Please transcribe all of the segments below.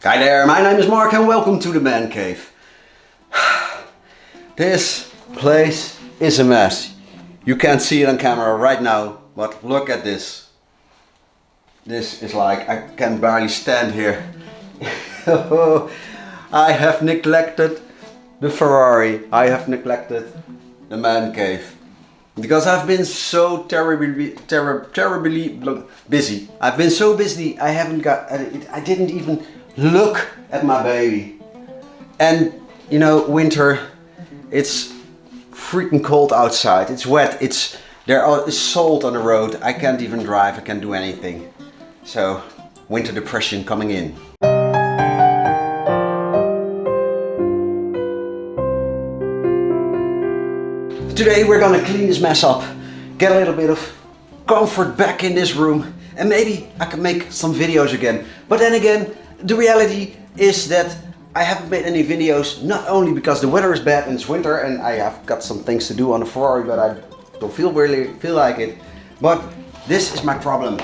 Hi there, my name is Mark and welcome to the Man Cave. This place is a mess. You can't see it on camera right now, but look at this. This is like, I can barely stand here. I have neglected the Ferrari. I have neglected the Man Cave. Because I've been so terribly busy. I've been so busy, I didn't even look at my baby. And you know, winter, it's freaking cold outside. It's wet. There is salt on the road. I can't even drive. I can't do anything. So, winter depression coming in. Today we're gonna clean this mess up, get a little bit of comfort back in this room, and maybe I can make some videos again. But then again, the reality is that I haven't made any videos, not only because the weather is bad and it's winter and I have got some things to do on the Ferrari, but I don't really feel like it. But this is my problem.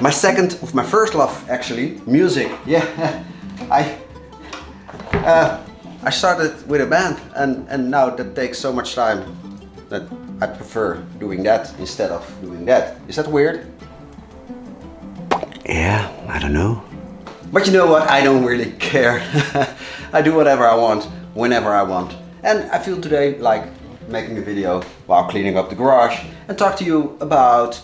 My first love actually, music. Yeah, I started with a band and now that takes so much time that I prefer doing that instead of doing that. Is that weird? Yeah, I don't know. But you know what, I don't really care. I do whatever I want, whenever I want. And I feel today like making a video while cleaning up the garage and talk to you about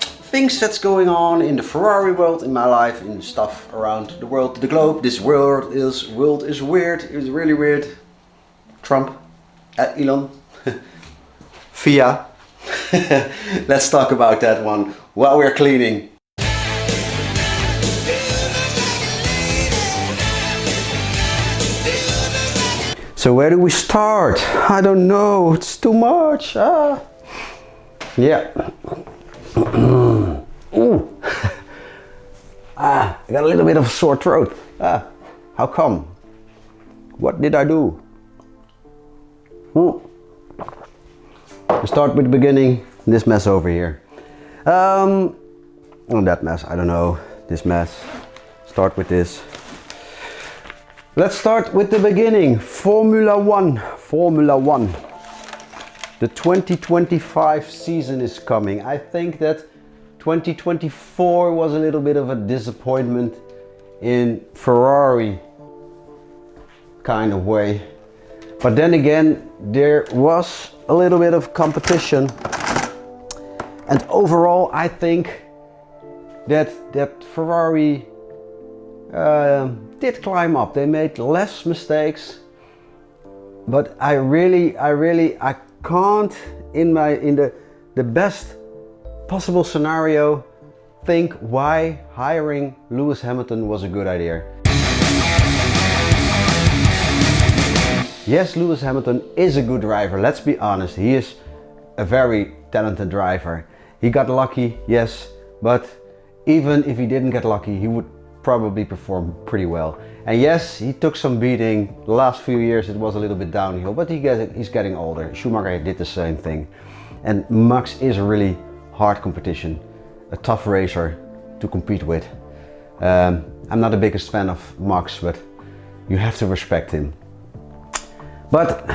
things that's going on in the Ferrari world, in my life, in stuff around the world, the globe. This world is weird, it's really weird. Trump, Elon, FIA. Let's talk about that one while we're cleaning. So where do we start? I don't know, it's too much. Yeah. Ooh. I got a little bit of a sore throat. How come? What did I do? We start with the beginning. This mess over here. Oh, that mess. I don't know. This mess. Start with this. Let's start with the beginning. Formula One. Formula One. The 2025 season is coming. I think that 2024 was a little bit of a disappointment in Ferrari kind of way. But then again, there was a little bit of competition. And overall, I think that Ferrari did climb up. They made less mistakes. But I can't in the best possible scenario think why hiring Lewis Hamilton was a good idea. Yes, Lewis Hamilton is a good driver, let's be honest. He is a very talented driver. He got lucky, yes, but even if he didn't get lucky, he would probably perform pretty well. And yes, he took some beating. The last few years it was a little bit downhill, but he's getting older. Schumacher did the same thing. And Max is a really hard competition, a tough racer to compete with. I'm not the biggest fan of Max, but you have to respect him. But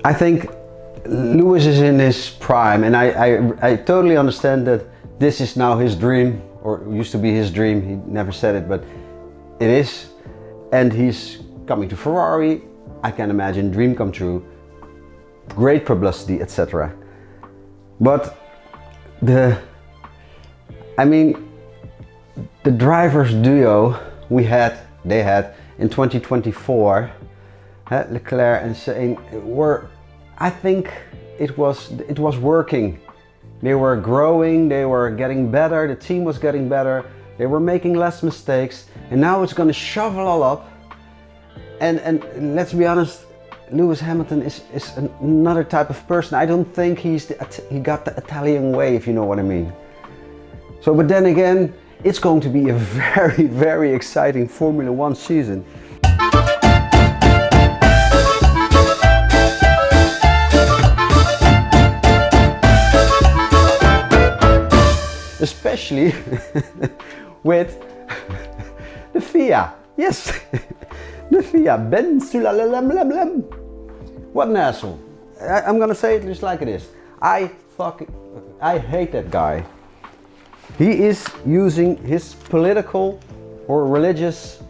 I think Lewis is in his prime, and I totally understand that this is now his dream, or used to be his dream. He never said it, but it is. And he's coming to Ferrari. I can imagine, dream come true, great publicity, etc. But the drivers duo they had in 2024, Leclerc and Sainz, I think it was working. They were growing, they were getting better, the team was getting better, they were making less mistakes, and now it's gonna shovel all up. And let's be honest, Lewis Hamilton is another type of person. I don't think he got the Italian way, if you know what I mean. So, but then again, it's going to be a very, very exciting Formula One season. Especially with The FIA, yes. The FIA, Ben Sulalalem. What an asshole. I'm gonna say it just like it is. I hate that guy. He is using his political or religious,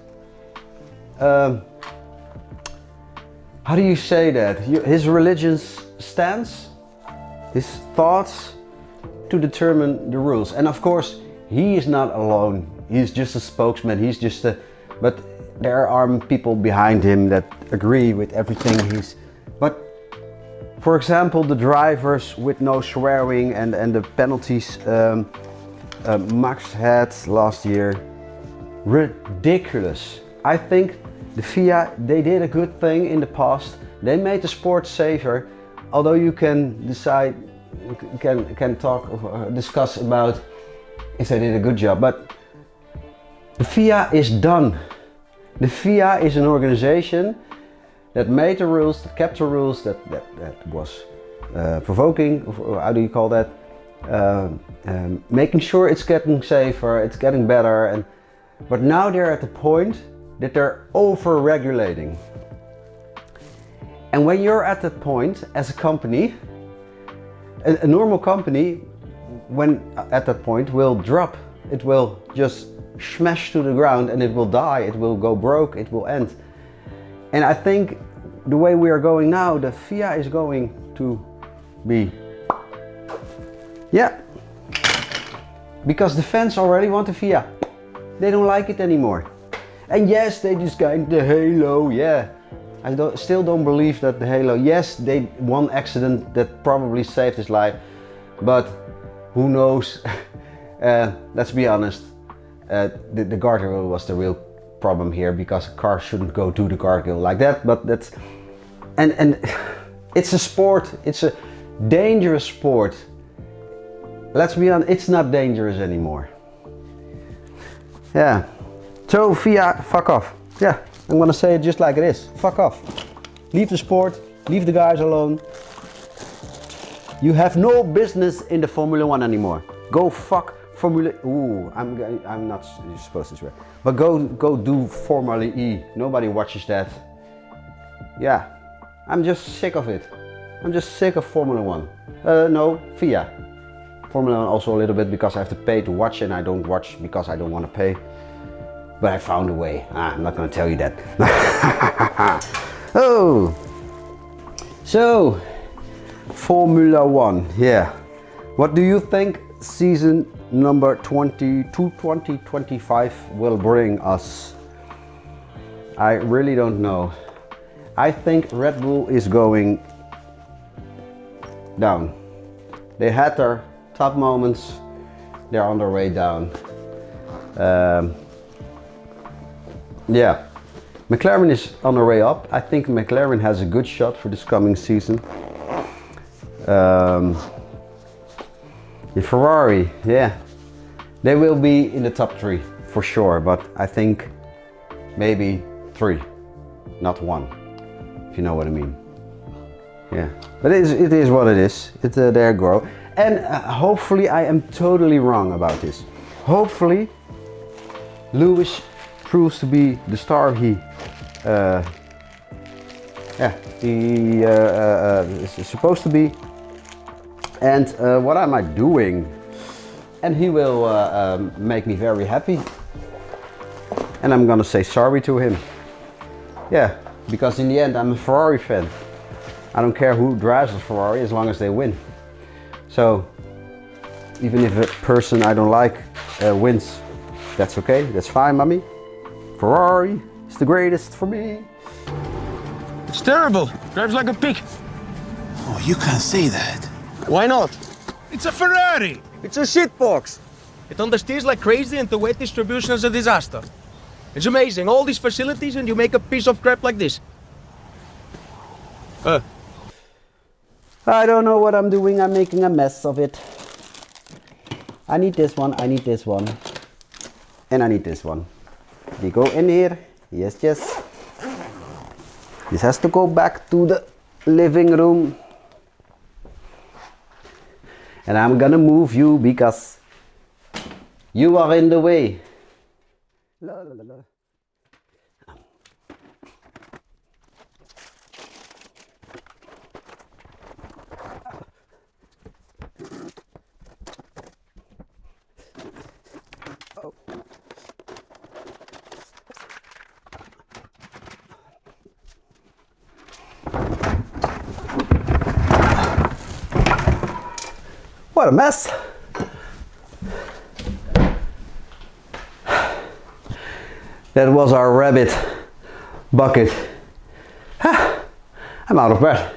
how do you say that? His religious stance, his thoughts to determine the rules. And of course, he is not alone. He's just a spokesman. But there are people behind him that agree with everything but for example, the drivers with no swearing and the penalties Max had last year, ridiculous. I think the FIA, they did a good thing in the past. They made the sport safer, although you can decide, discuss about if they did a good job, but the FIA is done. The FIA is an organization that made the rules, that kept the rules, that was provoking, how do you call that? Making sure it's getting safer, it's getting better, but now they're at the point that they're over-regulating. And when you're at that point as a company, a normal company, when at that point, will drop. It will just smash to the ground and it will die, it will go broke, it will end. And I think the way we are going now, the FIA is going to be, yeah, because the fans already want the FIA. They don't like it anymore. And yes, they just got the halo, yeah. I still don't believe that the halo, yes, they one accident that probably saved his life, but who knows? Let's be honest, the guardrail was the real problem here, because a car shouldn't go to the guardrail like that, but that's, and it's a sport, it's a dangerous sport. Let's be honest, it's not dangerous anymore. Yeah, so FIA, fuck off. Yeah, I'm gonna say it just like it is, fuck off. Leave the sport, leave the guys alone. You have no business in the Formula 1 anymore. Go fuck Formula, ooh, I'm not supposed to swear. But go do Formula E. Nobody watches that. Yeah, I'm just sick of it. I'm just sick of Formula 1. No, FIA. Formula 1 also a little bit because I have to pay to watch, and I don't watch because I don't want to pay. But I found a way. I'm not gonna tell you that. Oh, so Formula 1, yeah. What do you think season number 2025 will bring us? I really don't know. I think Red Bull is going down. They had their top moments, they're on their way down. Yeah, McLaren is on their way up. I think McLaren has a good shot for this coming season. The Ferrari, yeah, they will be in the top 3 for sure, but I think maybe 3, not 1, if you know what I mean. Yeah, but it is what it is. It's their grow, and hopefully I am totally wrong about this. Hopefully Lewis proves to be the star he is supposed to be. And what am I doing? And he will make me very happy. And I'm gonna say sorry to him. Yeah, because in the end I'm a Ferrari fan. I don't care who drives the Ferrari as long as they win. So even if a person I don't like wins, that's okay, that's fine, mommy. Ferrari is the greatest for me. It's terrible. Drives like a pig. Oh, you can't say that. Why not? It's a Ferrari! It's a shitbox. It understeers like crazy and the weight distribution is a disaster. It's amazing, all these facilities and you make a piece of crap like this. I don't know what I'm doing, I'm making a mess of it. I need this one, I need this one. And I need this one. They go in here, yes. This has to go back to the living room. And I'm gonna move you because you are in the way. La, la, la, la. What a mess. That was our rabbit bucket. I'm out of breath.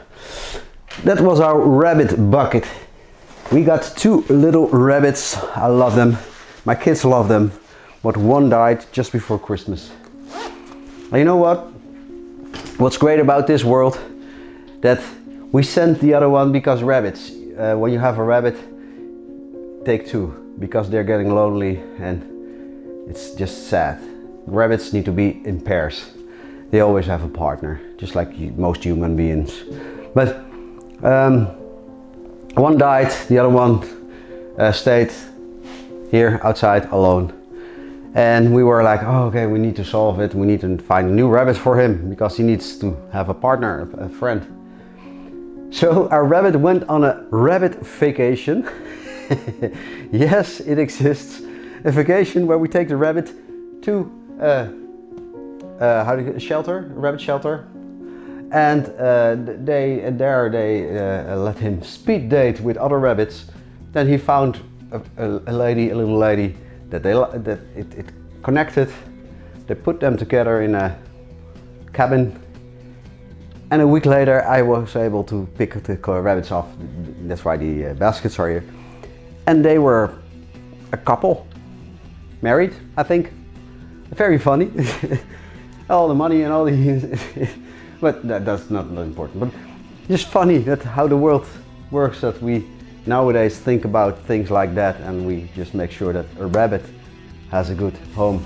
That was our rabbit bucket. We got 2 little rabbits. I love them. My kids love them. But one died just before Christmas. And you know what? What's great about this world? That we sent the other one because rabbits. When you have a rabbit, take 2 because they're getting lonely and it's just sad. Rabbits need to be in pairs. They always have a partner, just like most human beings. But one died, the other one stayed here outside alone. And we were like, oh, okay, we need to solve it. We need to find a new rabbit for him because he needs to have a partner, a friend. So our rabbit went on a rabbit vacation. Yes, it exists. A vacation where we take the rabbit to shelter, a rabbit shelter. And they let him speed date with other rabbits. Then he found a little lady that it connected. They put them together in a cabin. And a week later I was able to pick the rabbits off. That's why the baskets are here. And they were a couple, married, I think. Very funny. All the money and all the but that's not important. But just funny that how the world works, that we nowadays think about things like that and we just make sure that a rabbit has a good home.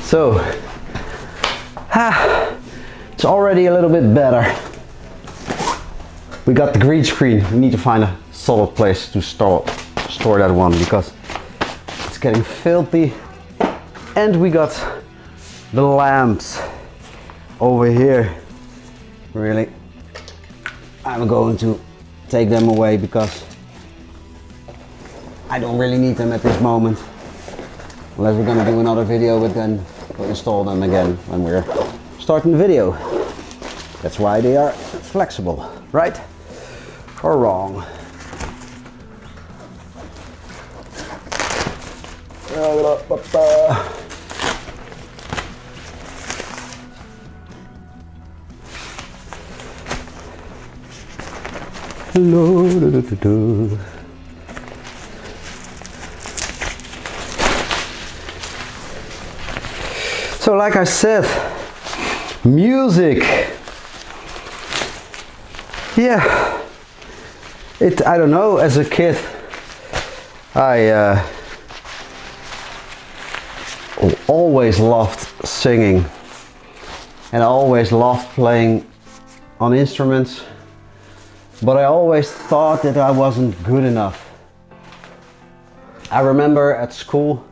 So, it's already a little bit better. We got the green screen. We need to find a solid place to store that one because it's getting filthy. And we got the lamps over here. Really, I'm going to take them away because I don't really need them at this moment. Unless we're gonna do another video, but then we'll install them again when we're starting the video. That's why they are flexible, right? Or wrong? Hello. So like I said, music. Yeah, I don't know, as a kid I always loved singing and I always loved playing on instruments, but I always thought that I wasn't good enough. I remember at school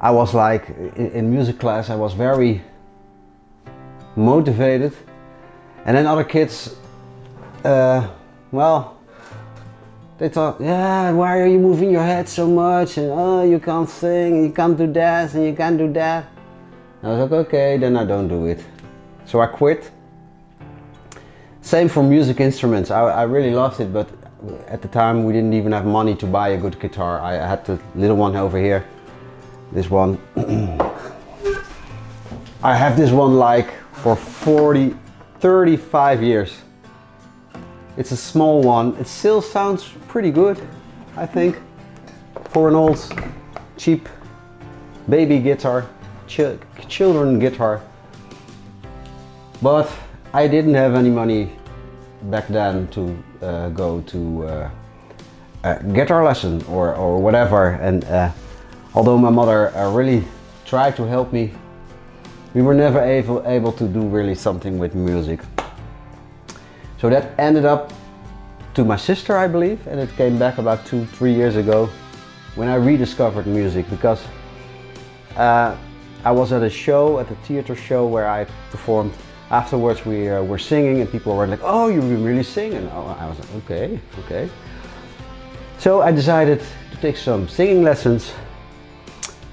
I was like, in music class, I was very motivated. And then other kids, well, they thought, yeah, why are you moving your head so much? And oh, you can't sing, and you can't do that, and you can't do that. And I was like, okay, then I don't do it. So I quit. Same for music instruments. I really loved it, but at the time we didn't even have money to buy a good guitar. I had the little one over here. This one. I have this one like for 35 years. It's a small one. It still sounds pretty good, I think, for an old cheap baby guitar, children guitar. But I didn't have any money back then to go to a guitar lesson or whatever. And although my mother really tried to help me, we were never able to do really something with music. So that ended up to my sister, I believe, and it came back about 2-3 years ago when I rediscovered music, because I was at a show, at a theater show where I performed. Afterwards we were singing and people were like, oh, you really sing? And I was like, okay. So I decided to take some singing lessons.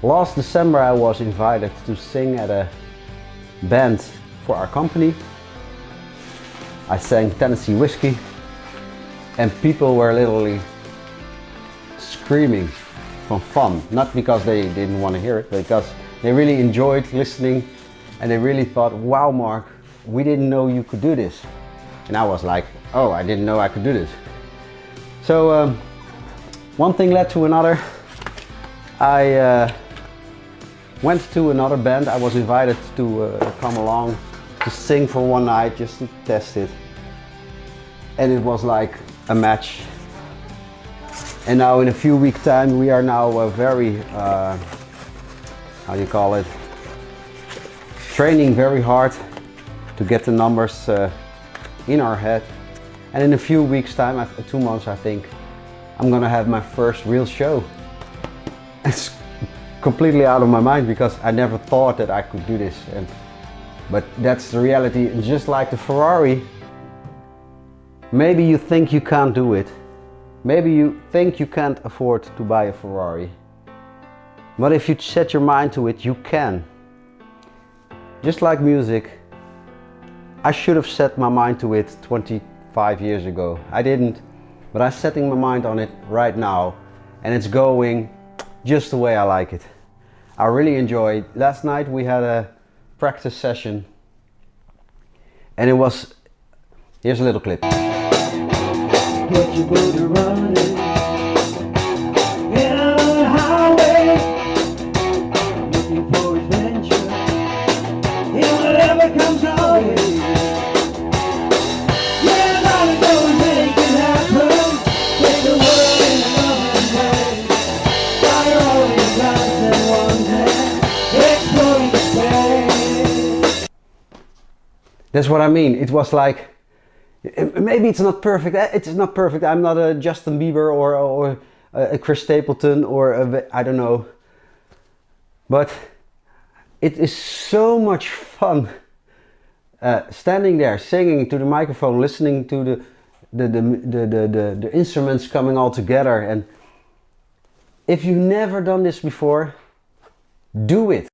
Last December I was invited to sing at a band for our company. I sang Tennessee Whiskey and people were literally screaming from fun. Not because they didn't want to hear it, but because they really enjoyed listening and they really thought, wow Mark, we didn't know you could do this. And I was like, oh, I didn't know I could do this. So one thing led to another. I went to another band. I was invited to come along to sing for one night just to test it. And it was like a match. And now in a few weeks time we are now very, how do you call it? Training very hard to get the numbers in our head. And in a few weeks time, 2 months I think, I'm gonna have my first real show. It's completely out of my mind because I never thought that I could do this. But that's the reality. And just like the Ferrari, maybe you think you can't do it. Maybe you think you can't afford to buy a Ferrari. But if you set your mind to it, you can. Just like music, I should have set my mind to it 25 years ago. I didn't, but I'm setting my mind on it right now and it's going just the way I like it. I really enjoy it. Last night we had a practice session and it was, here's a little clip. Get your booty running, get out on the highway, looking for adventure, in whatever comes our way. Yeah, gotta go and make it happen, take the world in a loving way, fire all your guns in one hand, exploring space. That's what I mean. It was like, maybe it's not perfect. It's not perfect. I'm not a Justin Bieber or a Chris Stapleton or I don't know. But it is so much fun standing there, singing to the microphone, listening to the instruments coming all together. And if you've never done this before, do it.